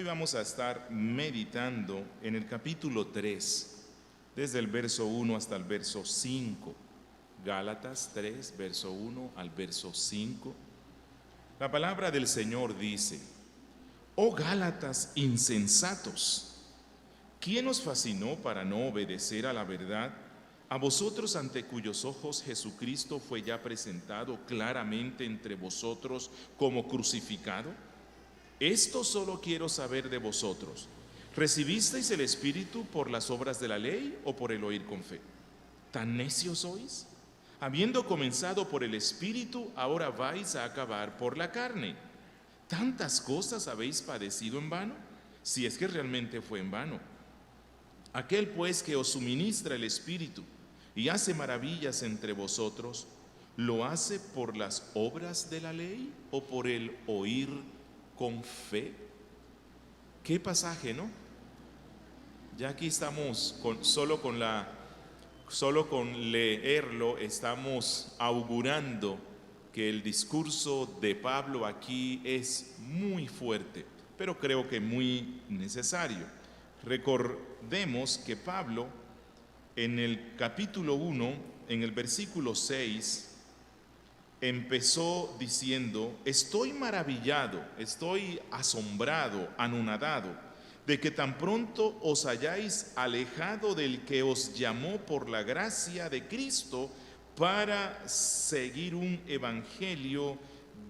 Hoy vamos a estar meditando en el capítulo 3, desde el verso 1 hasta el verso 5. Gálatas 3, verso 1 al verso 5. La palabra del Señor dice: Oh Gálatas insensatos, ¿quién os fascinó para no obedecer a la verdad? A vosotros, ante cuyos ojos Jesucristo fue ya presentado claramente entre vosotros como crucificado. Esto solo quiero saber de vosotros: ¿recibisteis el Espíritu por las obras de la ley o por el oír con fe? ¿Tan necios sois? Habiendo comenzado por el Espíritu, ahora vais a acabar por la carne. ¿Tantas cosas habéis padecido en vano? Si es que realmente fue en vano. Aquel pues que os suministra el Espíritu y hace maravillas entre vosotros, ¿lo hace por las obras de la ley o por el oír con fe? ¿Qué pasaje, no? Ya aquí estamos solo con leerlo estamos augurando que el discurso de Pablo aquí es muy fuerte, pero creo que muy necesario. Recordemos que Pablo en el capítulo 1, en el versículo 6, empezó diciendo: estoy maravillado, estoy asombrado, anonadado, de que tan pronto os hayáis alejado del que os llamó por la gracia de Cristo para seguir un evangelio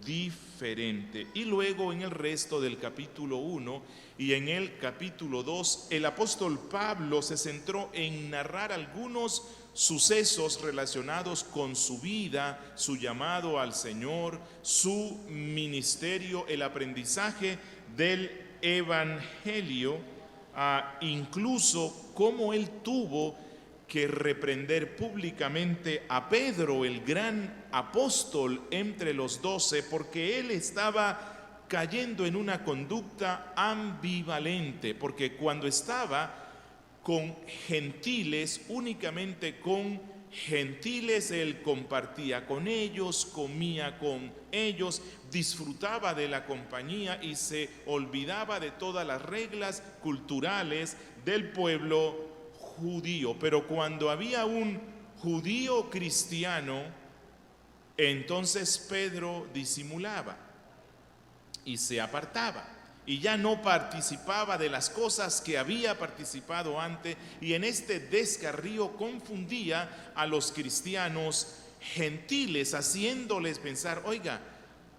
diferente. Y luego en el resto del capítulo 1 y en el capítulo 2, el apóstol Pablo se centró en narrar algunos sucesos relacionados con su vida, su llamado al Señor, su ministerio, el aprendizaje del evangelio, incluso cómo él tuvo que reprender públicamente a Pedro, el gran apóstol entre los 12, porque él estaba cayendo en una conducta ambivalente, porque cuando estaba con gentiles, únicamente con gentiles, él compartía con ellos, comía con ellos, disfrutaba de la compañía y se olvidaba de todas las reglas culturales del pueblo judío. Pero cuando había un judío cristiano, entonces Pedro disimulaba y se apartaba y ya no participaba de las cosas que había participado antes, y en este descarrío confundía a los cristianos gentiles, haciéndoles pensar: oiga,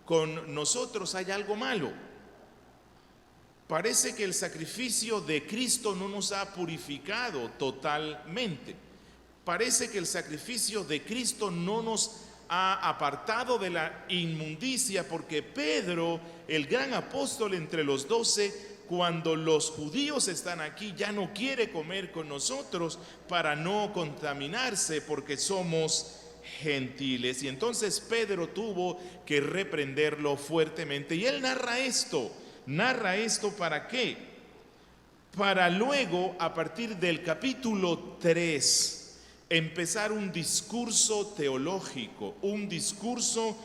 con nosotros hay algo malo. Parece que el sacrificio de Cristo no nos ha purificado totalmente. Parece que el sacrificio de Cristo no nos ha apartado de la inmundicia, porque Pedro, el gran apóstol entre los 12, cuando los judíos están aquí, ya no quiere comer con nosotros para no contaminarse, porque somos gentiles. Y entonces Pedro tuvo que reprenderlo fuertemente. Y él narra esto ¿para qué? Para luego, a partir del capítulo 3, empezar un discurso teológico, un discurso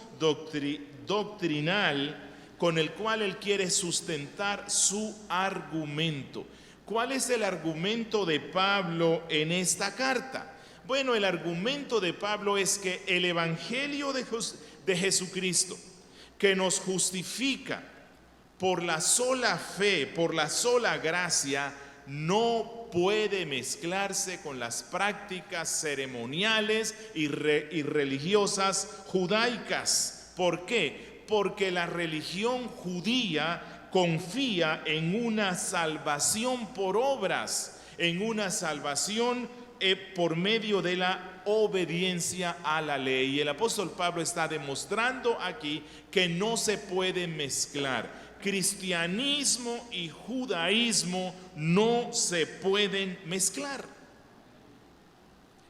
doctrinal, con el cual él quiere sustentar su argumento. ¿Cuál es el argumento de Pablo en esta carta? Bueno, el argumento de Pablo es que el evangelio de Jesucristo, que nos justifica por la sola fe, por la sola gracia, no puede mezclarse con las prácticas ceremoniales y religiosas judaicas. ¿Por qué? Porque la religión judía confía en una salvación por obras, en una salvación por medio de la obediencia a la ley. Y el apóstol Pablo está demostrando aquí que no se puede mezclar. Cristianismo y judaísmo no se pueden mezclar.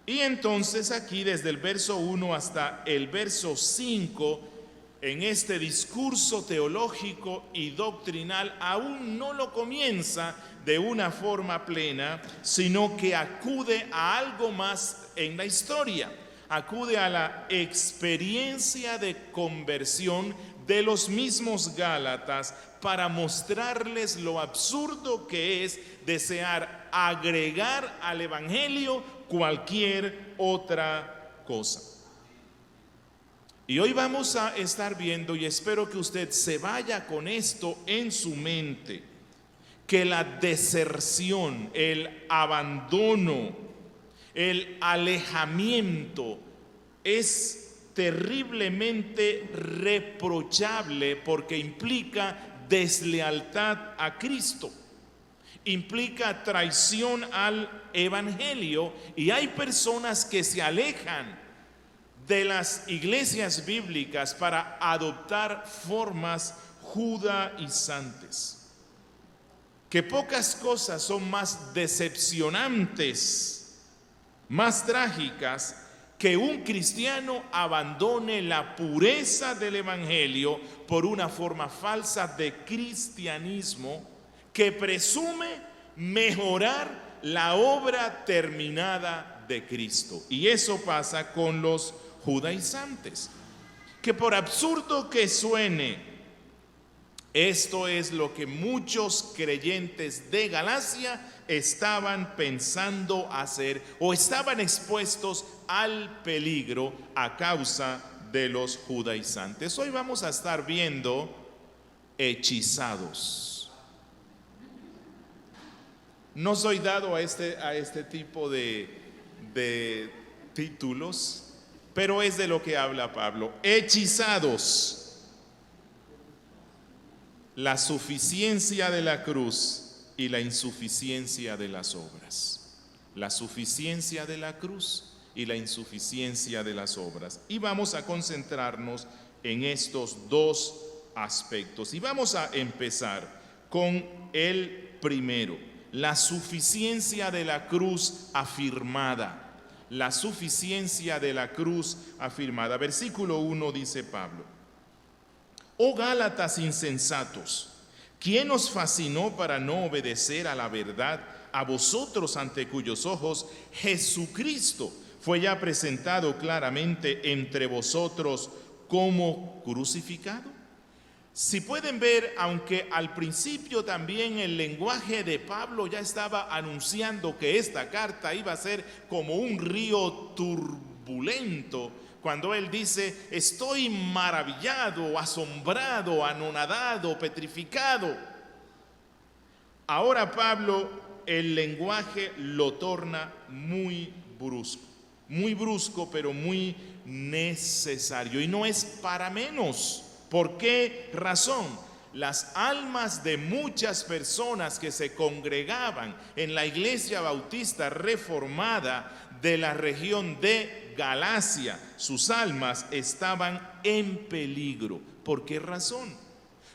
Y entonces aquí, desde el verso 1 hasta el verso 5, en este discurso teológico y doctrinal, aún no lo comienza de una forma plena, sino que acude a algo más en la historia, acude a la experiencia de conversión de los mismos Gálatas para mostrarles lo absurdo que es desear agregar al Evangelio cualquier otra cosa. Y hoy vamos a estar viendo, y espero que usted se vaya con esto en su mente, que la deserción, el abandono, el alejamiento es terriblemente reprochable porque implica deslealtad a Cristo, implica traición al Evangelio, y hay personas que se alejan de las iglesias bíblicas para adoptar formas judaizantes. Que pocas cosas son más decepcionantes, más trágicas, que un cristiano abandone la pureza del Evangelio por una forma falsa de cristianismo que presume mejorar la obra terminada de Cristo. Y eso pasa con los judaizantes, que por absurdo que suene, esto es lo que muchos creyentes de Galacia estaban pensando hacer o estaban expuestos al peligro a causa de los judaizantes. Hoy vamos a estar viendo hechizados. No soy dado a este tipo de títulos, pero es de lo que habla Pablo. Hechizados. La suficiencia de la cruz y la insuficiencia de las obras. La suficiencia de la cruz y la insuficiencia de las obras. Y vamos a concentrarnos en estos dos aspectos. Y vamos a empezar con el primero, la suficiencia de la cruz afirmada. La suficiencia de la cruz afirmada. Versículo 1 dice Pablo: Oh Gálatas insensatos, ¿quién os fascinó para no obedecer a la verdad, a vosotros ante cuyos ojos Jesucristo fue ya presentado claramente entre vosotros como crucificado? Si pueden ver, aunque al principio también el lenguaje de Pablo ya estaba anunciando que esta carta iba a ser como un río turbulento, cuando él dice: estoy maravillado, asombrado, anonadado, petrificado. Ahora Pablo el lenguaje lo torna muy brusco, pero muy necesario. Y no es para menos. ¿Por qué razón? Las almas de muchas personas que se congregaban en la iglesia bautista reformada de la región de Galacia, sus almas estaban en peligro. ¿Por qué razón?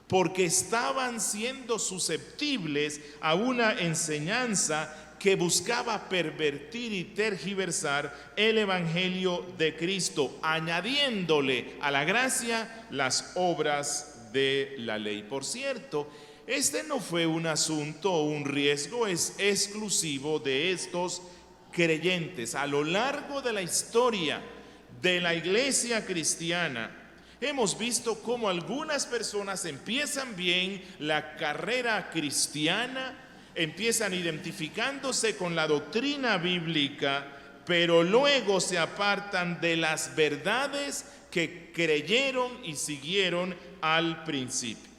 Porque estaban siendo susceptibles a una enseñanza que buscaba pervertir y tergiversar el Evangelio de Cristo, añadiéndole a la gracia las obras de la ley. Por cierto, este no fue un asunto o un riesgo exclusivo de estos creyentes. A lo largo de la historia de la iglesia cristiana, hemos visto cómo algunas personas empiezan bien la carrera cristiana, empiezan identificándose con la doctrina bíblica, pero luego se apartan de las verdades que creyeron y siguieron al principio.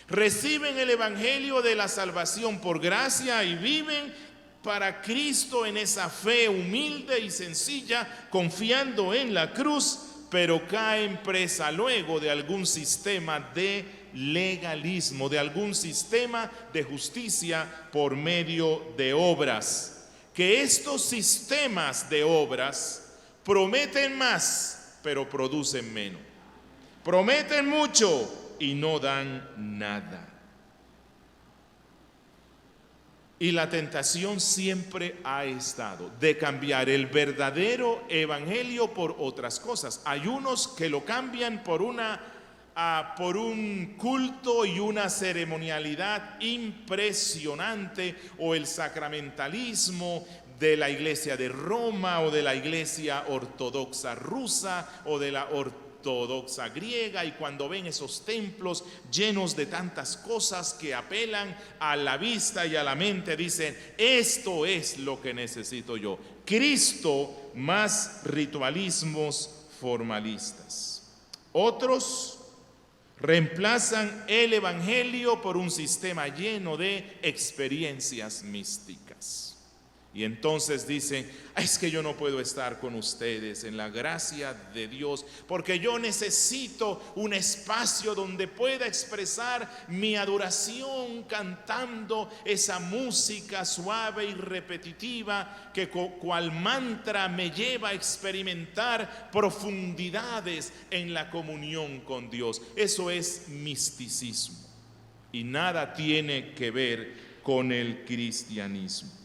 Reciben el evangelio de la salvación por gracia y viven para Cristo en esa fe humilde y sencilla, confiando en la cruz, pero caen presa luego de algún sistema de legalismo, de algún sistema de justicia por medio de obras. Que estos sistemas de obras prometen más, pero producen menos. Prometen mucho y no dan nada. Y la tentación siempre ha estado de cambiar el verdadero evangelio por otras cosas. Hay unos que lo cambian por un culto y una ceremonialidad impresionante, o el sacramentalismo de la iglesia de Roma o de la iglesia ortodoxa rusa o de la ortodoxa griega, y cuando ven esos templos llenos de tantas cosas que apelan a la vista y a la mente, dicen: esto es lo que necesito yo. Cristo más ritualismos formalistas. Otros reemplazan el evangelio por un sistema lleno de experiencias místicas. Y entonces dicen: es que yo no puedo estar con ustedes en la gracia de Dios porque yo necesito un espacio donde pueda expresar mi adoración cantando esa música suave y repetitiva que cual mantra me lleva a experimentar profundidades en la comunión con Dios. Eso es misticismo y nada tiene que ver con el cristianismo.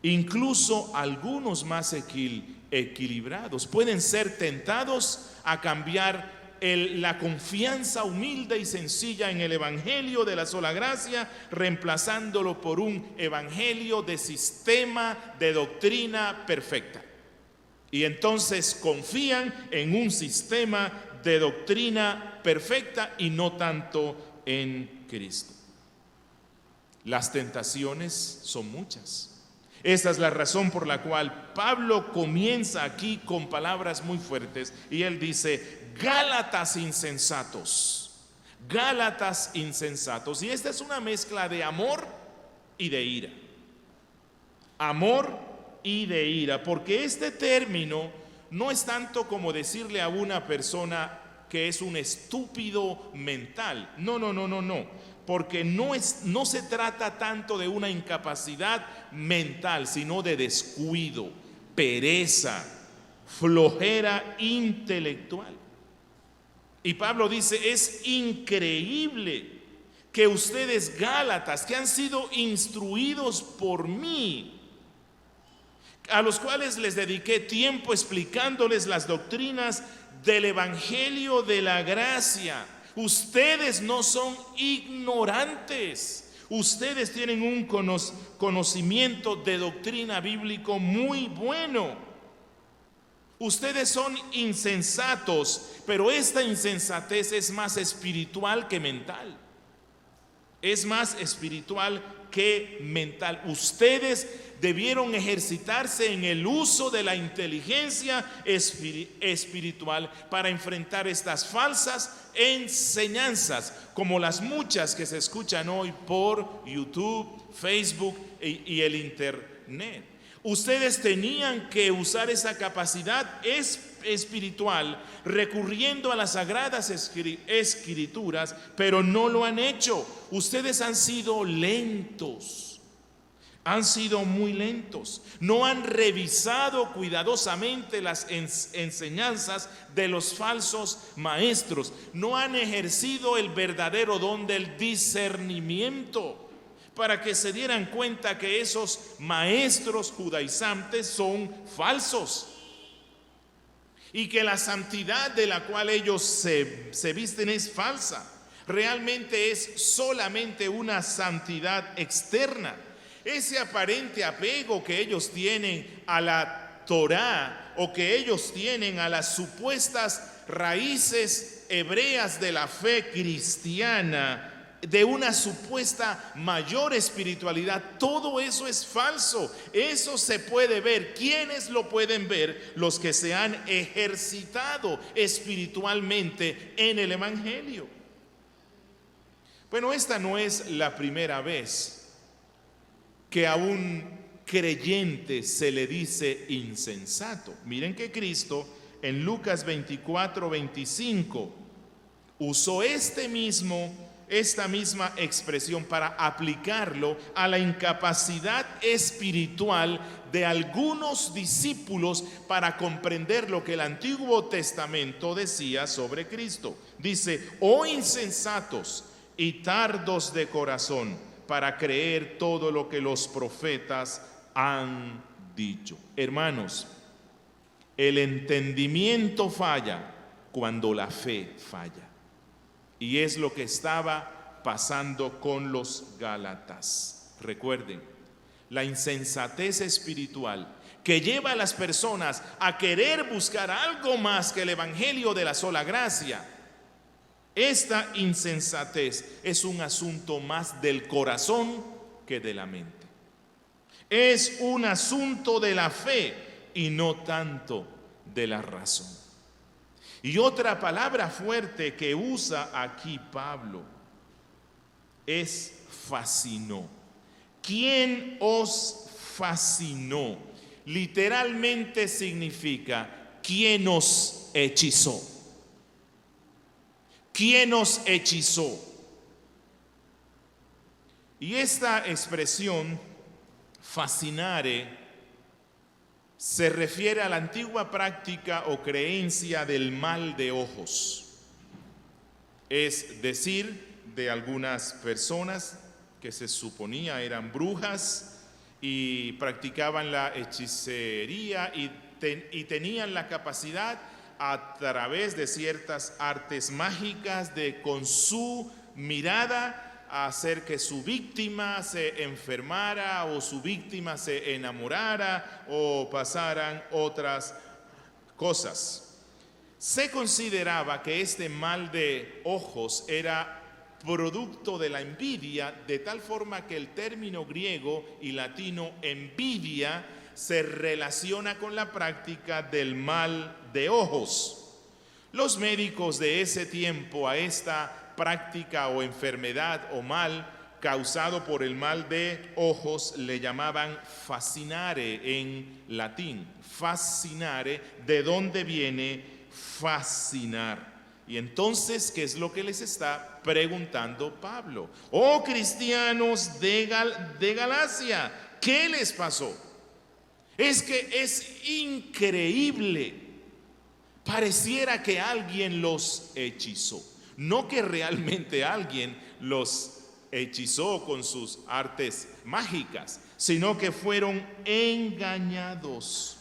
Incluso algunos más equilibrados pueden ser tentados a cambiar la confianza humilde y sencilla en el evangelio de la sola gracia, reemplazándolo por un evangelio de sistema de doctrina perfecta. Y entonces confían en un sistema de doctrina perfecta y no tanto en Cristo. Las tentaciones son muchas. Esta es la razón por la cual Pablo comienza aquí con palabras muy fuertes y él dice: Gálatas insensatos, Gálatas insensatos. Y esta es una mezcla de amor y de ira. Amor y de ira, porque este término no es tanto como decirle a una persona que es un estúpido mental. No. Porque no se trata tanto de una incapacidad mental, sino de descuido, pereza, flojera intelectual. Y Pablo dice: es increíble que ustedes, Gálatas, que han sido instruidos por mí, a los cuales les dediqué tiempo explicándoles las doctrinas del evangelio de la gracia, ustedes no son ignorantes, ustedes tienen un conocimiento de doctrina bíblico muy bueno. Ustedes son insensatos, pero esta insensatez es más espiritual que mental. Es más espiritual que mental. Ustedes debieron ejercitarse en el uso de la inteligencia espiritual para enfrentar estas falsas enseñanzas, como las muchas que se escuchan hoy por YouTube, Facebook y el Internet. Ustedes tenían que usar esa capacidad espiritual recurriendo a las sagradas escrituras, pero no lo han hecho. Ustedes han sido lentos, han sido muy lentos. No han revisado cuidadosamente las enseñanzas de los falsos maestros. No han ejercido el verdadero don del discernimiento para que se dieran cuenta que esos maestros judaizantes son falsos y que la santidad de la cual ellos se visten es falsa. Realmente es solamente una santidad externa. Ese aparente apego que ellos tienen a la Torá o que ellos tienen a las supuestas raíces hebreas de la fe cristiana, de una supuesta mayor espiritualidad, todo eso es falso. Eso se puede ver. ¿Quiénes lo pueden ver? Los que se han ejercitado espiritualmente en el evangelio. Bueno, esta no es la primera vez que a un creyente se le dice insensato. Miren que Cristo en Lucas 24:25 usó esta misma expresión para aplicarlo a la incapacidad espiritual de algunos discípulos para comprender lo que el Antiguo Testamento decía sobre Cristo. Dice: oh insensatos y tardos de corazón para creer todo lo que los profetas han dicho. Hermanos, el entendimiento falla cuando la fe falla. Y es lo que estaba pasando con los Gálatas. Recuerden, la insensatez espiritual que lleva a las personas a querer buscar algo más que el evangelio de la sola gracia. Esta insensatez es un asunto más del corazón que de la mente. Es un asunto de la fe y no tanto de la razón. Y otra palabra fuerte que usa aquí Pablo es fascinó. ¿Quién os fascinó? Literalmente significa ¿quién os hechizó? ¿Quién os hechizó? Y esta expresión fascinare se refiere a la antigua práctica o creencia del mal de ojos, es decir, de algunas personas que se suponía eran brujas y practicaban la hechicería y tenían la capacidad a través de ciertas artes mágicas de con su mirada hacer que su víctima se enfermara o su víctima se enamorara o pasaran otras cosas. Se consideraba que este mal de ojos era producto de la envidia, de tal forma que el término griego y latino envidia se relaciona con la práctica del mal de ojos. Los médicos de ese tiempo a esta práctica o enfermedad o mal causado por el mal de ojos le llamaban fascinare en latín. Fascinare, ¿de dónde viene fascinar? Y entonces, ¿qué es lo que les está preguntando Pablo? Oh cristianos de Galacia, ¿qué les pasó? Es que es increíble. Pareciera que alguien los hechizó. No que realmente alguien los hechizó con sus artes mágicas, sino que fueron engañados.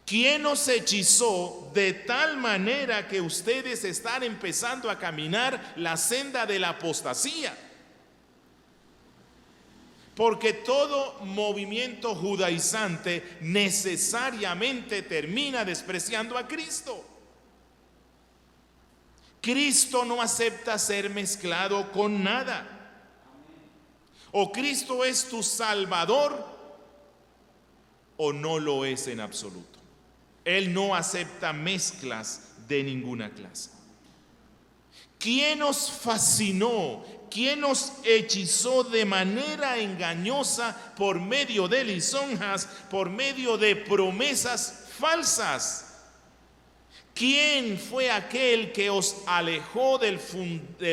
¿Quién nos hechizó de tal manera que ustedes están empezando a caminar la senda de la apostasía? Porque todo movimiento judaizante necesariamente termina despreciando a Cristo. Cristo no acepta ser mezclado con nada. O Cristo es tu Salvador o no lo es en absoluto. Él no acepta mezclas de ninguna clase. ¿Quién nos fascinó? ¿Quién nos hechizó de manera engañosa por medio de lisonjas, por medio de promesas falsas? ¿Quién fue aquel que os alejó del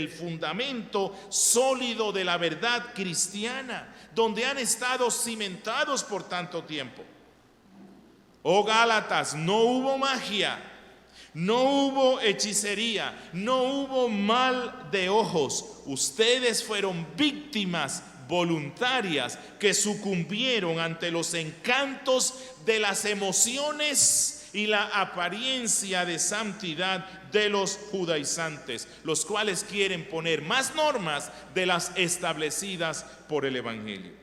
fundamento sólido de la verdad cristiana, donde han estado cimentados por tanto tiempo? Oh Gálatas, no hubo magia, no hubo hechicería, no hubo mal de ojos. Ustedes fueron víctimas voluntarias que sucumbieron ante los encantos de las emociones y la apariencia de santidad de los judaizantes, los cuales quieren poner más normas de las establecidas por el Evangelio.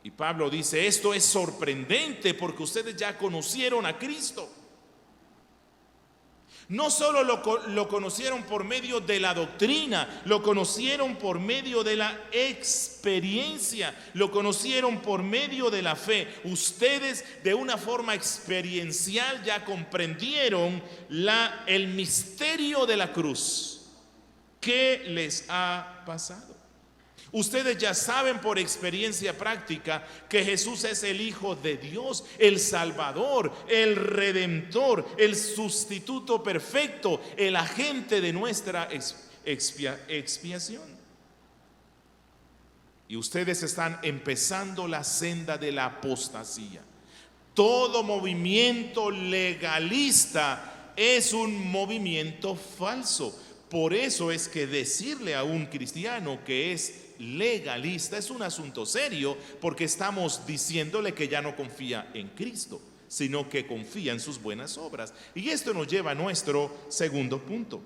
Y Pablo dice, esto es sorprendente porque ustedes ya conocieron a Cristo. No solo lo conocieron por medio de la doctrina, lo conocieron por medio de la experiencia, lo conocieron por medio de la fe. Ustedes de una forma experiencial ya comprendieron el misterio de la cruz. ¿Qué les ha pasado? Ustedes ya saben por experiencia práctica que Jesús es el Hijo de Dios, el Salvador, el Redentor, el sustituto perfecto, el agente de nuestra expiación. Y ustedes están empezando la senda de la apostasía. Todo movimiento legalista es un movimiento falso. Por eso es que decirle a un cristiano que es legalista es un asunto serio, porque estamos diciéndole que ya no confía en Cristo, sino que confía en sus buenas obras. Y esto nos lleva a nuestro segundo punto: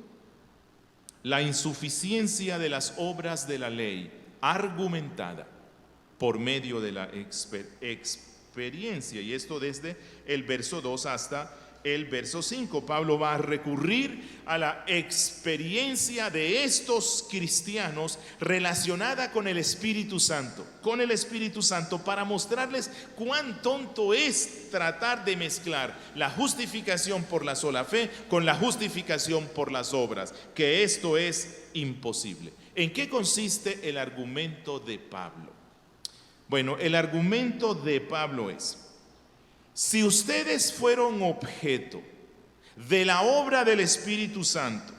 la insuficiencia de las obras de la ley argumentada. por medio de la experiencia. Y esto desde el verso 2 hasta el verso 5. Pablo va a recurrir a la experiencia de estos cristianos relacionada con el Espíritu Santo, para mostrarles cuán tonto es tratar de mezclar la justificación por la sola fe con la justificación por las obras, que esto es imposible. ¿En qué consiste el argumento de Pablo? Bueno, el argumento de Pablo es: si ustedes fueron objeto de la obra del Espíritu Santo,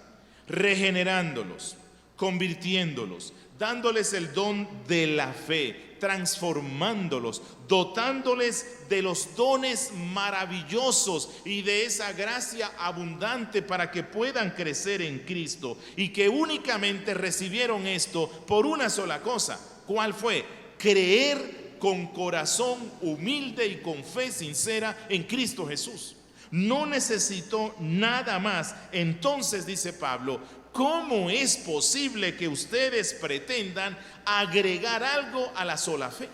regenerándolos, convirtiéndolos, dándoles el don de la fe, transformándolos, dotándoles de los dones maravillosos y de esa gracia abundante para que puedan crecer en Cristo, y que únicamente recibieron esto por una sola cosa, ¿cuál fue? Creer con corazón humilde y con fe sincera en Cristo Jesús. No necesitó nada más. Entonces, dice Pablo, ¿cómo es posible que ustedes pretendan agregar algo a la sola fe?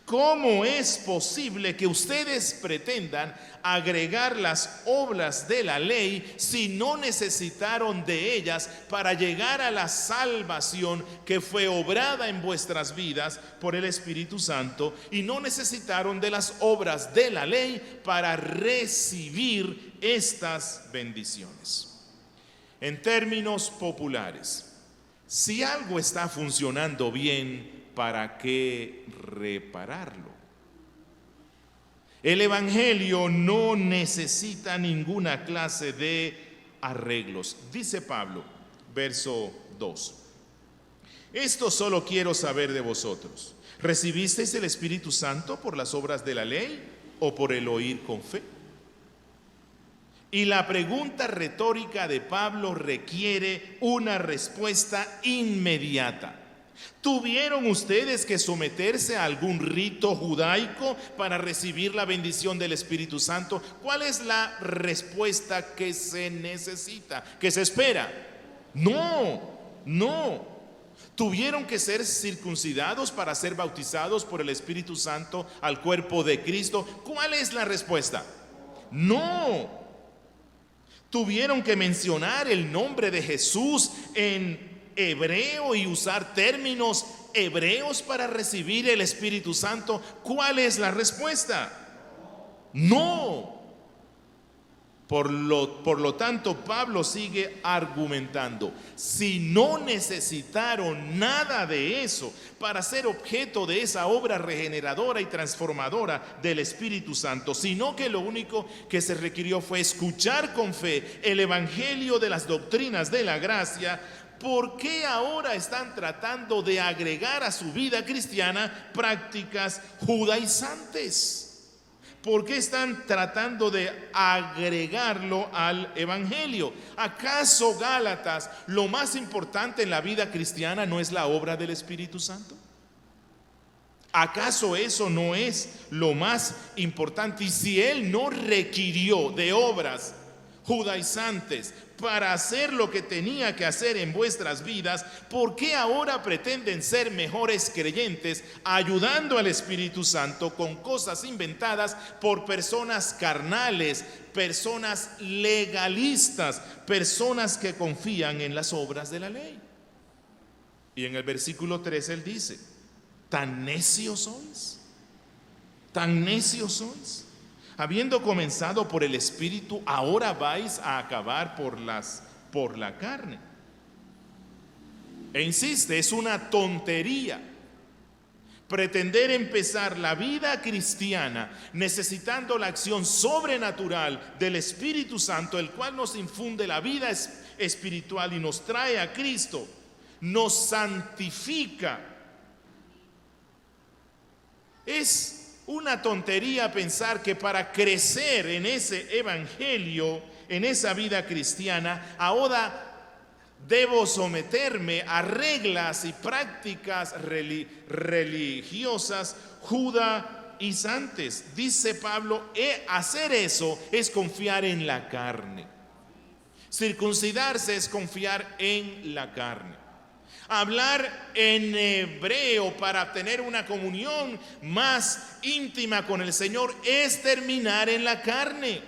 ¿Cómo es posible que ustedes pretendan agregar las obras de la ley si no necesitaron de ellas para llegar a la salvación que fue obrada en vuestras vidas por el Espíritu Santo, y no necesitaron de las obras de la ley para recibir estas bendiciones? En términos populares, si algo está funcionando bien, ¿para qué repararlo? El Evangelio no necesita ninguna clase de arreglos. Dice Pablo, verso 2: esto solo quiero saber de vosotros: ¿recibisteis el Espíritu Santo por las obras de la ley o por el oír con fe? Y la pregunta retórica de Pablo requiere una respuesta inmediata. ¿Tuvieron ustedes que someterse a algún rito judaico para recibir la bendición del Espíritu Santo? ¿Cuál es la respuesta que se necesita, que se espera? No. ¿Tuvieron que ser circuncidados para ser bautizados por el Espíritu Santo al cuerpo de Cristo? ¿Cuál es la respuesta? No. ¿Tuvieron que mencionar el nombre de Jesús en hebreo y usar términos hebreos para recibir el Espíritu Santo? ¿Cuál es la respuesta? No. Por lo tanto, Pablo sigue argumentando: si no necesitaron nada de eso para ser objeto de esa obra regeneradora y transformadora del Espíritu Santo, sino que lo único que se requirió fue escuchar con fe el evangelio de las doctrinas de la gracia, ¿por qué ahora están tratando de agregar a su vida cristiana prácticas judaizantes? ¿Por qué están tratando de agregarlo al evangelio? ¿Acaso, Gálatas, lo más importante en la vida cristiana no es la obra del Espíritu Santo? ¿Acaso eso no es lo más importante? Y si Él no requirió de obras judaizantes para hacer lo que tenía que hacer en vuestras vidas, ¿por qué ahora pretenden ser mejores creyentes ayudando al Espíritu Santo con cosas inventadas por personas carnales, personas legalistas, personas que confían en las obras de la ley? Y en el versículo 3 él dice: ¿tan necios sois? ¿Tan necios sois? Habiendo comenzado por el Espíritu, ahora vais a acabar por la carne. E insiste, es una tontería pretender empezar la vida cristiana necesitando la acción sobrenatural del Espíritu Santo, el cual nos infunde la vida espiritual y nos trae a Cristo, nos santifica. Es una tontería pensar que para crecer en ese evangelio, en esa vida cristiana, ahora debo someterme a reglas y prácticas religiosas judaizantes. Dice Pablo, hacer eso es confiar en la carne. Circuncidarse es confiar en la carne. Hablar en hebreo para tener una comunión más íntima con el Señor es terminar en la carne.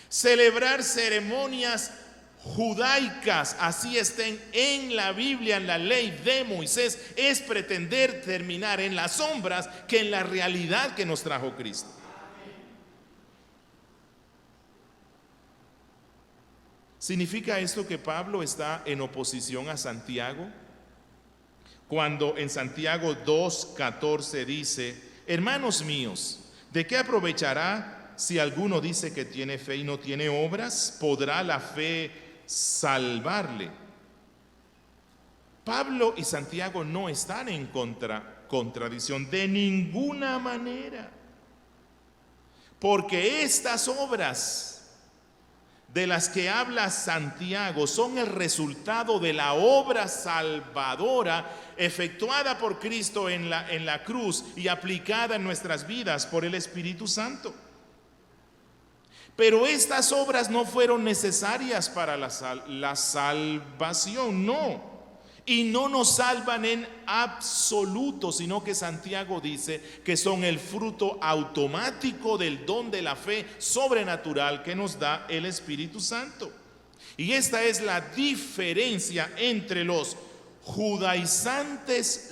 Celebrar ceremonias judaicas, así estén en la Biblia, en la ley de Moisés, es pretender terminar en las sombras que en la realidad que nos trajo Cristo. ¿Significa esto que Pablo está en oposición a Santiago? Cuando en Santiago 2:14 dice: hermanos míos, ¿de qué aprovechará si alguno dice que tiene fe y no tiene obras? ¿Podrá la fe salvarle? Pablo y Santiago no están en contradicción de ninguna manera, porque estas obras de las que habla Santiago son el resultado de la obra salvadora efectuada por Cristo en la cruz y aplicada en nuestras vidas por el Espíritu Santo. Pero estas obras no fueron necesarias para la salvación, no. Y no nos salvan en absoluto, sino que Santiago dice que son el fruto automático del don de la fe sobrenatural que nos da el Espíritu Santo. Y esta es la diferencia entre los judaizantes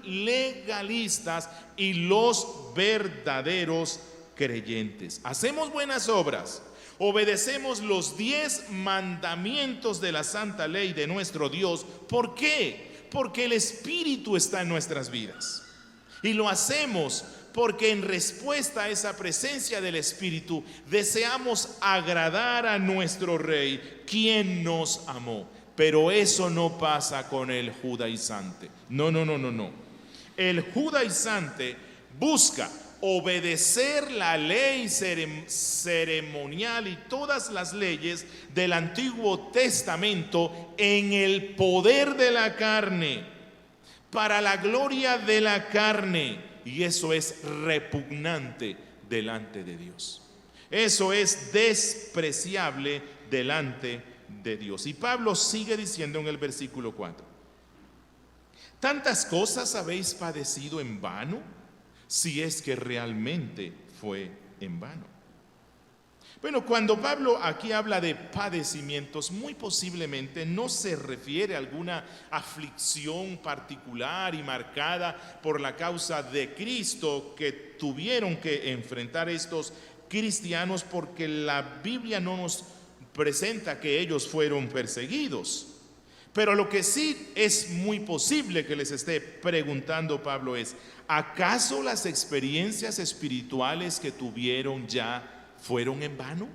legalistas y los verdaderos creyentes. Hacemos buenas obras, obedecemos los 10 mandamientos de la santa ley de nuestro Dios. ¿Por qué? Porque el Espíritu está en nuestras vidas. Y lo hacemos porque en respuesta a esa presencia del Espíritu deseamos agradar a nuestro Rey, quien nos amó. Pero eso no pasa con el judaizante. No. El judaizante busca obedecer la ley ceremonial y todas las leyes del Antiguo Testamento en el poder de la carne, para la gloria de la carne, y eso es repugnante delante de Dios. Eso es despreciable delante de Dios. Y Pablo sigue diciendo en el versículo 4: ¿tantas cosas habéis padecido en vano? Si es que realmente fue en vano. Bueno, cuando Pablo aquí habla de padecimientos, muy posiblemente no se refiere a alguna aflicción particular y marcada por la causa de Cristo que tuvieron que enfrentar estos cristianos, porque la Biblia no nos presenta que ellos fueron perseguidos. Pero lo que sí es muy posible que les esté preguntando Pablo es: ¿acaso las experiencias espirituales que tuvieron ya fueron en vano?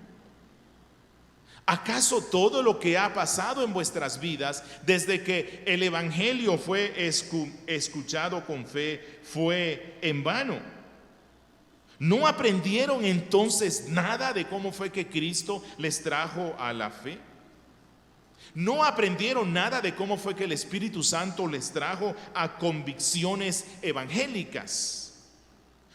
¿Acaso todo lo que ha pasado en vuestras vidas desde que el Evangelio fue escuchado con fe fue en vano? ¿No aprendieron entonces nada de cómo fue que Cristo les trajo a la fe? ¿No aprendieron nada de cómo fue que el Espíritu Santo les trajo a convicciones evangélicas?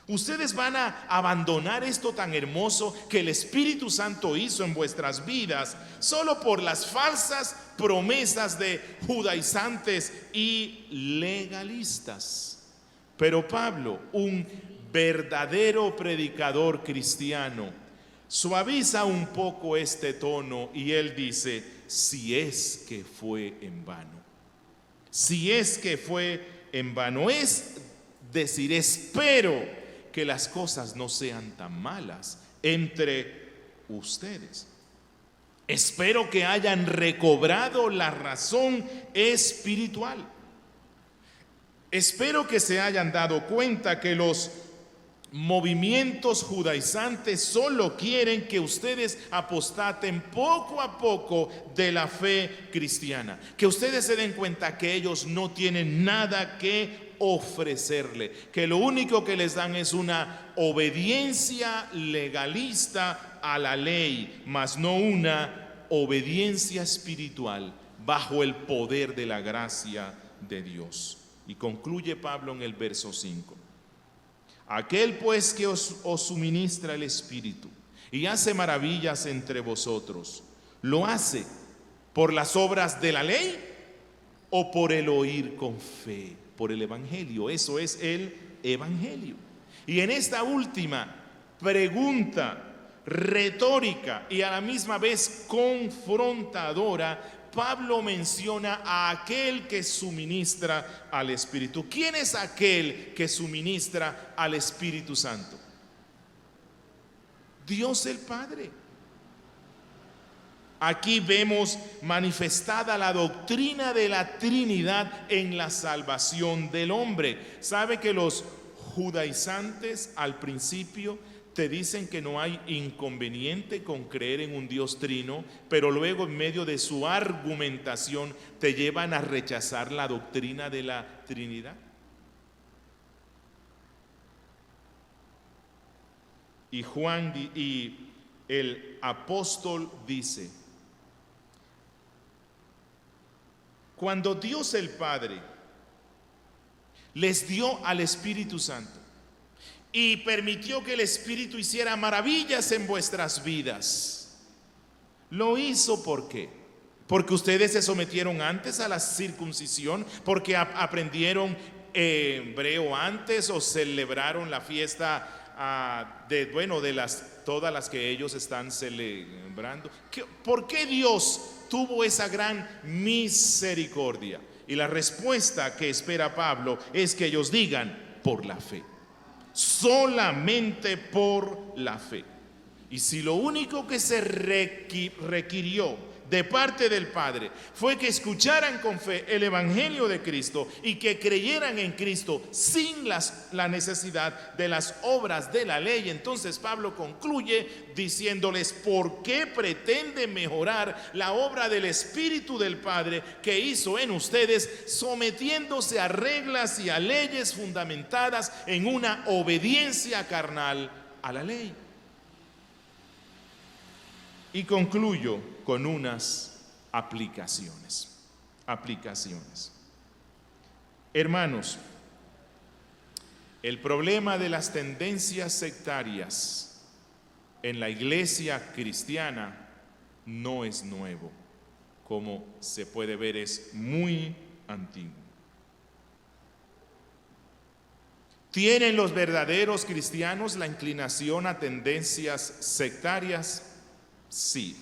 Ustedes van a abandonar esto tan hermoso que el Espíritu Santo hizo en vuestras vidas solo por las falsas promesas de judaizantes y legalistas. Pero Pablo, un verdadero predicador cristiano, suaviza un poco este tono y él dice: si es que fue en vano. Si es que fue en vano, es decir, espero que las cosas no sean tan malas entre ustedes. Espero que hayan recobrado la razón espiritual. Espero que se hayan dado cuenta que los movimientos judaizantes solo quieren que ustedes apostaten poco a poco de la fe cristiana, que ustedes se den cuenta que ellos no tienen nada que ofrecerle, que lo único que les dan es una obediencia legalista a la ley, mas no una obediencia espiritual bajo el poder de la gracia de Dios. Y concluye Pablo en el verso 5: aquel pues que os suministra el Espíritu y hace maravillas entre vosotros, ¿lo hace por las obras de la ley o por el oír con fe, por el Evangelio. Eso es el Evangelio. Y en esta última pregunta retórica y a la misma vez confrontadora, Pablo menciona a aquel que suministra al Espíritu. ¿Quién es aquel que suministra al Espíritu Santo? Dios el Padre. Aquí vemos manifestada la doctrina de la Trinidad en la salvación del hombre. ¿Sabe que los judaizantes al principio te dicen que no hay inconveniente con creer en un Dios trino, pero luego en medio de su argumentación te llevan a rechazar la doctrina de la Trinidad? Y Juan y el apóstol dice: cuando Dios el Padre les dio al Espíritu Santo y permitió que el Espíritu hiciera maravillas en vuestras vidas, lo hizo ¿por qué? Porque ustedes se sometieron antes a la circuncisión, porque aprendieron hebreo antes o celebraron la fiesta de todas las que ellos están celebrando. ¿Por qué Dios tuvo esa gran misericordia? Y la respuesta que espera Pablo es que ellos digan: por la fe. Solamente por la fe. Y si lo único que se requirió de parte del Padre fue que escucharan con fe el Evangelio de Cristo y que creyeran en Cristo sin la necesidad de las obras de la ley, entonces Pablo concluye diciéndoles: ¿por qué pretende mejorar la obra del Espíritu del Padre que hizo en ustedes, sometiéndose a reglas y a leyes fundamentadas en una obediencia carnal a la ley? Y concluyo con unas aplicaciones. Hermanos, el problema de las tendencias sectarias en la iglesia cristiana no es nuevo. Como se puede ver, es muy antiguo. ¿Tienen los verdaderos cristianos la inclinación a tendencias sectarias? Sí.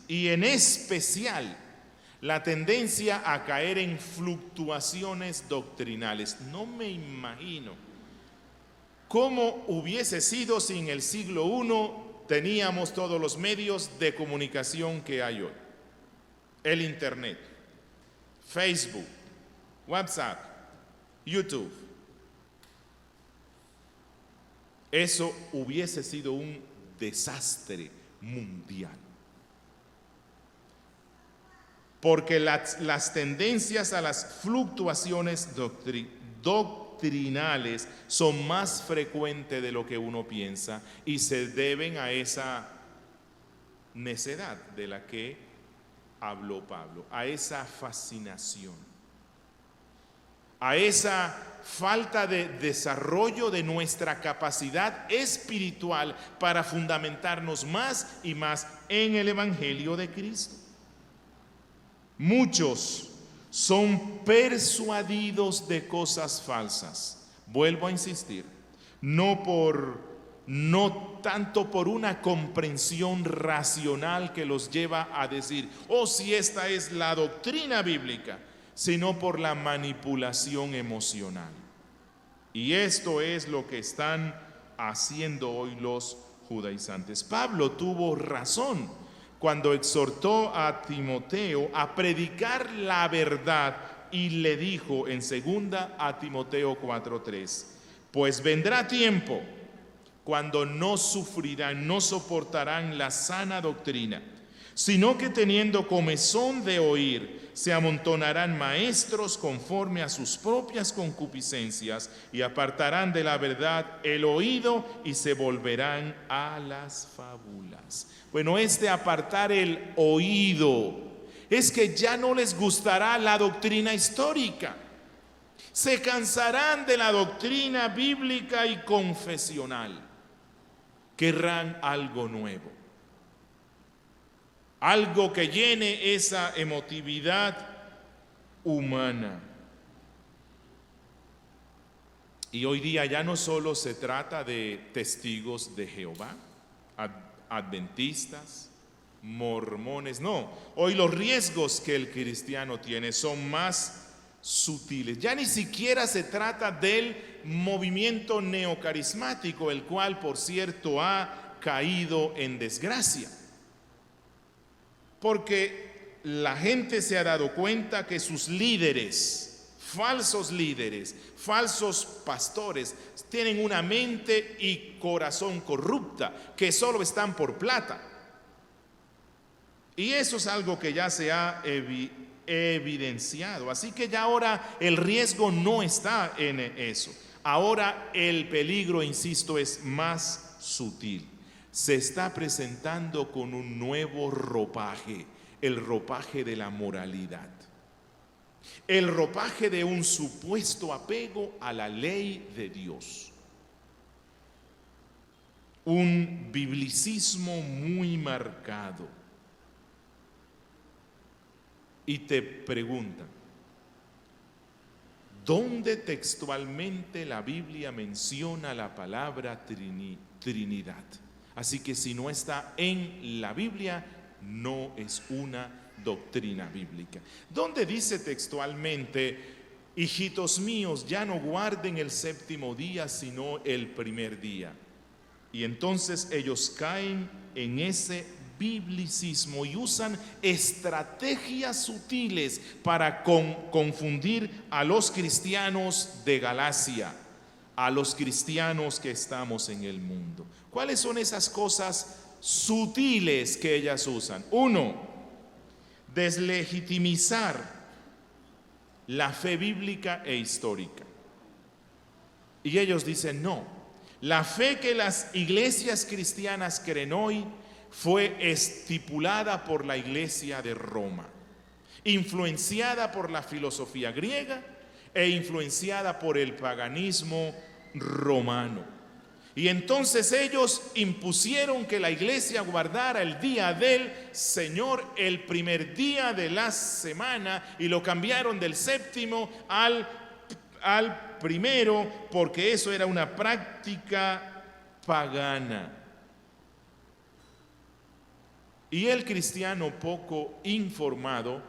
Y en especial la tendencia a caer en fluctuaciones doctrinales. No me imagino cómo hubiese sido si en el siglo I teníamos todos los medios de comunicación que hay hoy. El Internet, Facebook, WhatsApp, YouTube. Eso hubiese sido un desastre mundial. Porque las tendencias a las fluctuaciones doctrinales son más frecuentes de lo que uno piensa y se deben a esa necedad de la que habló Pablo, a esa fascinación, a esa falta de desarrollo de nuestra capacidad espiritual para fundamentarnos más y más en el Evangelio de Cristo. Muchos son persuadidos de cosas falsas. Vuelvo a insistir, no tanto por una comprensión racional que los lleva a decir: oh, si esta es la doctrina bíblica, sino por la manipulación emocional. Y esto es lo que están haciendo hoy los judaizantes. Pablo tuvo razón cuando exhortó a Timoteo a predicar la verdad y le dijo en 2 Timoteo 4:3: pues vendrá tiempo cuando no sufrirán, no soportarán la sana doctrina, sino que teniendo comezón de oír, se amontonarán maestros conforme a sus propias concupiscencias y apartarán de la verdad el oído y se volverán a las fábulas. Bueno, apartar el oído es que ya no les gustará la doctrina histórica. Se cansarán de la doctrina bíblica y confesional. Querrán algo nuevo. algo que llene esa emotividad humana. Y hoy día ya no solo se trata de testigos de Jehová, adventistas, mormones, no. Hoy los riesgos que el cristiano tiene son más sutiles. Ya ni siquiera se trata del movimiento neocarismático, el cual, por cierto, ha caído en desgracia. Porque la gente se ha dado cuenta que sus líderes, falsos pastores, tienen una mente y corazón corrupta, que solo están por plata. Y eso es algo que ya se ha evidenciado. Así que ya ahora el riesgo no está en eso. Ahora el peligro, insisto, es más sutil. Se está presentando con un nuevo ropaje, el ropaje de la moralidad, el ropaje de un supuesto apego a la ley de Dios, un biblicismo muy marcado. Y te preguntan, ¿dónde textualmente la Biblia menciona la palabra Trinidad? Así que si no está en la Biblia, no es una doctrina bíblica. ¿Dónde dice textualmente, hijitos míos, ya no guarden el séptimo día, sino el primer día? Y entonces ellos caen en ese biblicismo y usan estrategias sutiles para confundir a los cristianos de Galacia, a los cristianos que estamos en el mundo. ¿Cuáles son esas cosas sutiles que ellas usan? Uno, deslegitimizar la fe bíblica e histórica. Y ellos dicen, no, la fe que las iglesias cristianas creen hoy fue estipulada por la iglesia de Roma, influenciada por la filosofía griega e influenciada por el paganismo romano. Y entonces ellos impusieron que la iglesia guardara el día del Señor, el primer día de la semana, y lo cambiaron del séptimo al primero, porque eso era una práctica pagana. Y el cristiano poco informado,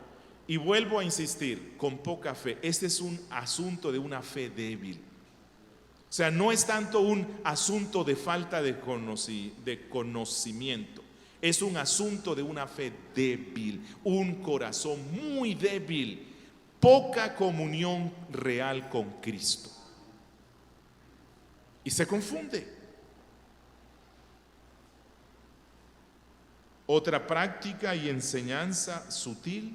y vuelvo a insistir, con poca fe, este es un asunto de una fe débil. O sea, no es tanto un asunto de falta de conocimiento, es un asunto de una fe débil, un corazón muy débil, poca comunión real con Cristo. Y se confunde. Otra práctica y enseñanza sutil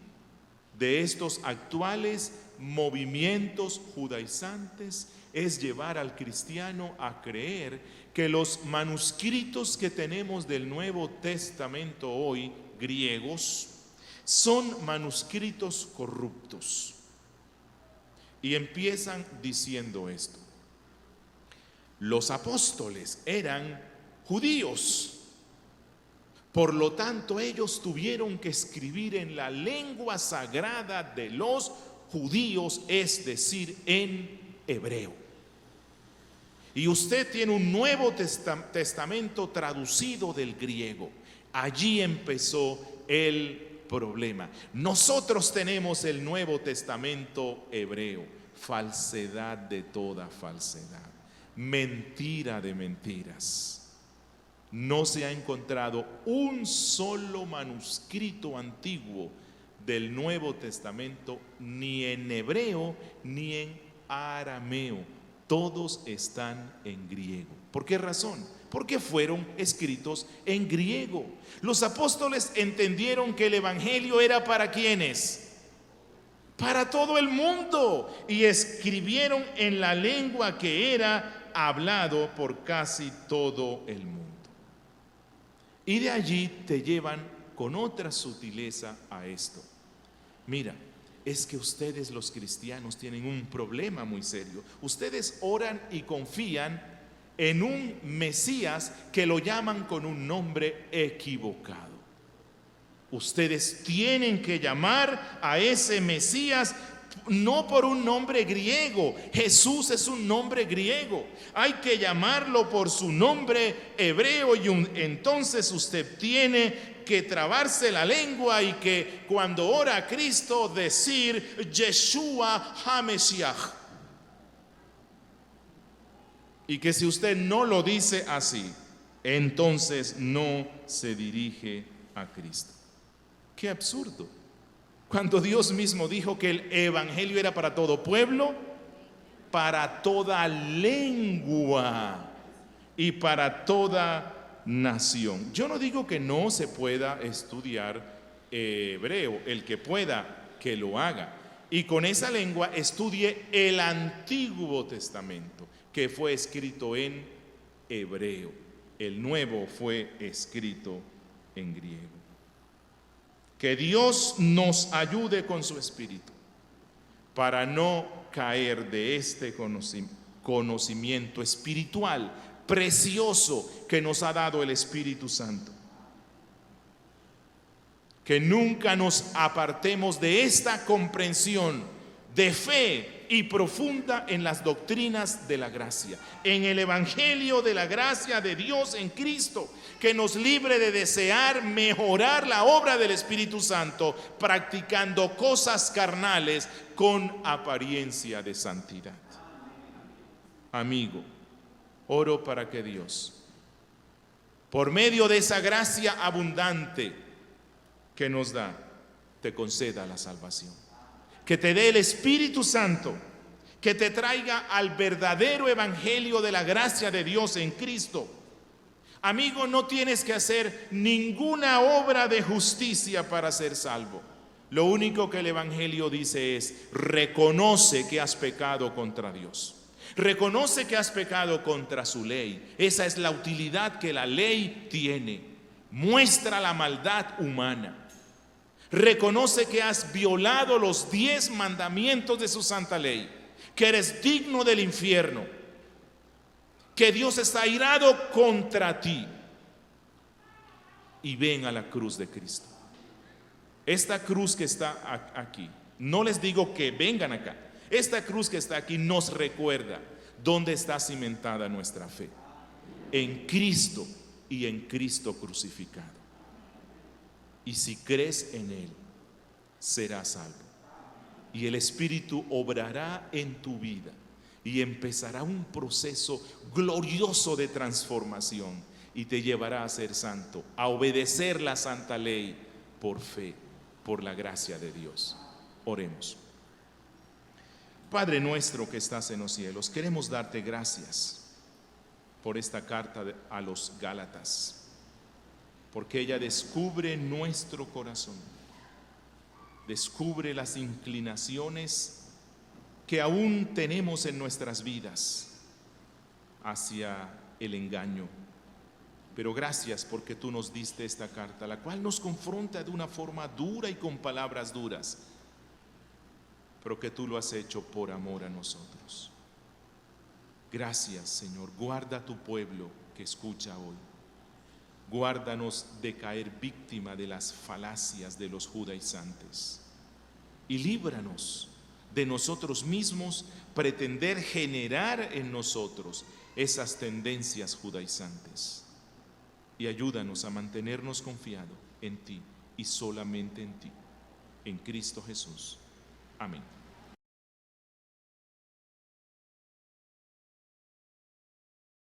de estos actuales movimientos judaizantes es llevar al cristiano a creer que los manuscritos que tenemos del Nuevo Testamento hoy, griegos, son manuscritos corruptos. Y empiezan diciendo esto: los apóstoles eran judíos, por lo tanto ellos tuvieron que escribir en la lengua sagrada de los judíos, es decir, en hebreo. Y usted tiene un Nuevo Testamento traducido del griego. Allí empezó el problema. Nosotros tenemos el Nuevo Testamento hebreo. Falsedad de toda falsedad. Mentira de mentiras. No se ha encontrado un solo manuscrito antiguo del Nuevo Testamento, ni en hebreo ni en arameo. Todos están en griego. ¿Por qué razón? Porque fueron escritos en griego. Los apóstoles entendieron que el evangelio era para ¿quiénes? Para todo el mundo. Y escribieron en la lengua que era hablado por casi todo el mundo. Y de allí te llevan con otra sutileza a esto. Mira, es que ustedes los cristianos tienen un problema muy serio. Ustedes oran y confían en un Mesías que lo llaman con un nombre equivocado. Ustedes tienen que llamar a ese Mesías no por un nombre griego. Jesús es un nombre griego. Hay que llamarlo por su nombre hebreo y entonces usted tiene que trabarse la lengua y que cuando ora a Cristo decir Yeshua HaMashiach. Y que si usted no lo dice así, entonces no se dirige a Cristo. ¡Qué absurdo! Cuando Dios mismo dijo que el evangelio era para todo pueblo, para toda lengua y para toda nación. Yo no digo que no se pueda estudiar hebreo, el que pueda que lo haga. Y con esa lengua estudie el Antiguo Testamento, que fue escrito en hebreo. El Nuevo fue escrito en griego. Que Dios nos ayude con su Espíritu para no caer de este conocimiento espiritual precioso que nos ha dado el Espíritu Santo. Que nunca nos apartemos de esta comprensión de fe y profunda en las doctrinas de la gracia, en el evangelio de la gracia de Dios en Cristo, que nos libre de desear mejorar la obra del Espíritu Santo, practicando cosas carnales con apariencia de santidad. Amigo, oro para que Dios, por medio de esa gracia abundante que nos da, te conceda la salvación. Que te dé el Espíritu Santo, que te traiga al verdadero evangelio de la gracia de Dios en Cristo. Amigo, no tienes que hacer ninguna obra de justicia para ser salvo. Lo único que el evangelio dice es: reconoce que has pecado contra Dios. Reconoce que has pecado contra su ley. Esa es la utilidad que la ley tiene. Muestra la maldad humana. Reconoce que has violado los 10 mandamientos de su santa ley, que eres digno del infierno, que Dios está airado contra ti, y ven a la cruz de Cristo. Esta cruz que está aquí, no les digo que vengan acá, esta cruz que está aquí nos recuerda dónde está cimentada nuestra fe: en Cristo y en Cristo crucificado. Y si crees en Él, serás salvo. Y el Espíritu obrará en tu vida y empezará un proceso glorioso de transformación y te llevará a ser santo, a obedecer la santa ley por fe, por la gracia de Dios. Oremos. Padre nuestro que estás en los cielos, queremos darte gracias por esta carta a los Gálatas, porque ella descubre nuestro corazón, descubre las inclinaciones que aún tenemos en nuestras vidas hacia el engaño. Pero gracias porque tú nos diste esta carta, la cual nos confronta de una forma dura y con palabras duras, pero que tú lo has hecho por amor a nosotros. Gracias, Señor. Guarda a tu pueblo que escucha hoy. Guárdanos de caer víctima de las falacias de los judaizantes y líbranos de nosotros mismos pretender generar en nosotros esas tendencias judaizantes, y ayúdanos a mantenernos confiados en ti y solamente en ti, en Cristo Jesús. Amén.